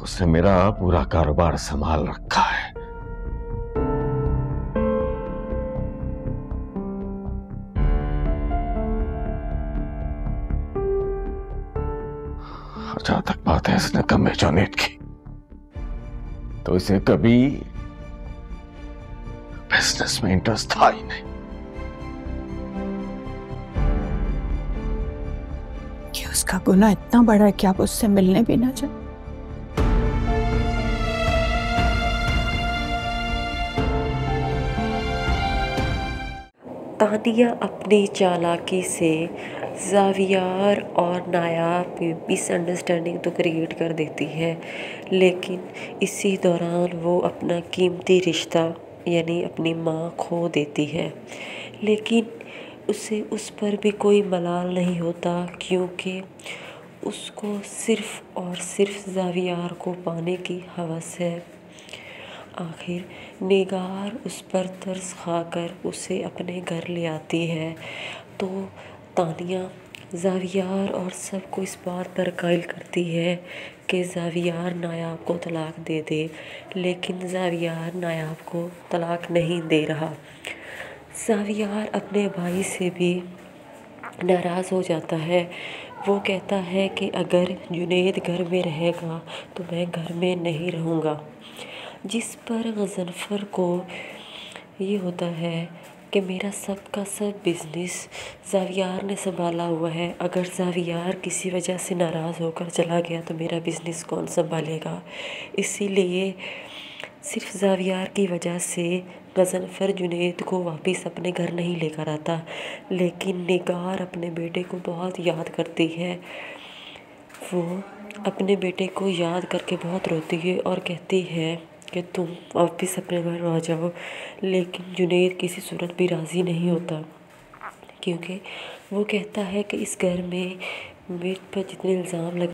उसने मेरा पूरा कारोबार संभाल रखा है। और जहां तक बात है इस नकम्मे जुनैद की, तो इसे कभी बिजनेस में इंटरेस्ट था ही नहीं। कि उसका गुनाह इतना बड़ा है कि आप उससे मिलने भी ना जाए। तानिया अपनी चालाकी से ज़ावियार और नायाब में मिसअंडरस्टैंडिंग तो क्रिएट कर देती है, लेकिन इसी दौरान वो अपना कीमती रिश्ता यानी अपनी माँ खो देती है। लेकिन उसे उस पर भी कोई मलाल नहीं होता, क्योंकि उसको सिर्फ़ और सिर्फ ज़ावियार को पाने की हवस है। आखिर निगार उस पर तरस खाकर उसे अपने घर ले आती है, तो तानिया ज़ावियार और सबको इस बात पर कायल करती है कि ज़ावियार नायाब को तलाक दे दे, लेकिन ज़ावियार नायाब को तलाक नहीं दे रहा। ज़ावियार अपने भाई से भी नाराज़ हो जाता है। वो कहता है कि अगर जुनैद घर में रहेगा तो मैं घर में नहीं रहूँगा, जिस पर गज़नफ़र को ये होता है कि मेरा सब का सब बिज़नेस ज़ावियार ने संभाला हुआ है। अगर ज़ावियार किसी वजह से नाराज़ होकर चला गया तो मेरा बिज़नेस कौन संभालेगा। इसीलिए सिर्फ ज़ावियार की वजह से गज़नफ़र जुनैद को वापस अपने घर नहीं लेकर आता, लेकिन निगार अपने बेटे को बहुत याद करती है। वो अपने बेटे को याद करके बहुत रोती है और कहती है कि तुम वापस अपने घर आ जाओ, लेकिन जुनैद किसी सूरत भी राज़ी नहीं होता, क्योंकि वो कहता है कि इस घर में मेरे पर जितने इल्ज़ाम लगे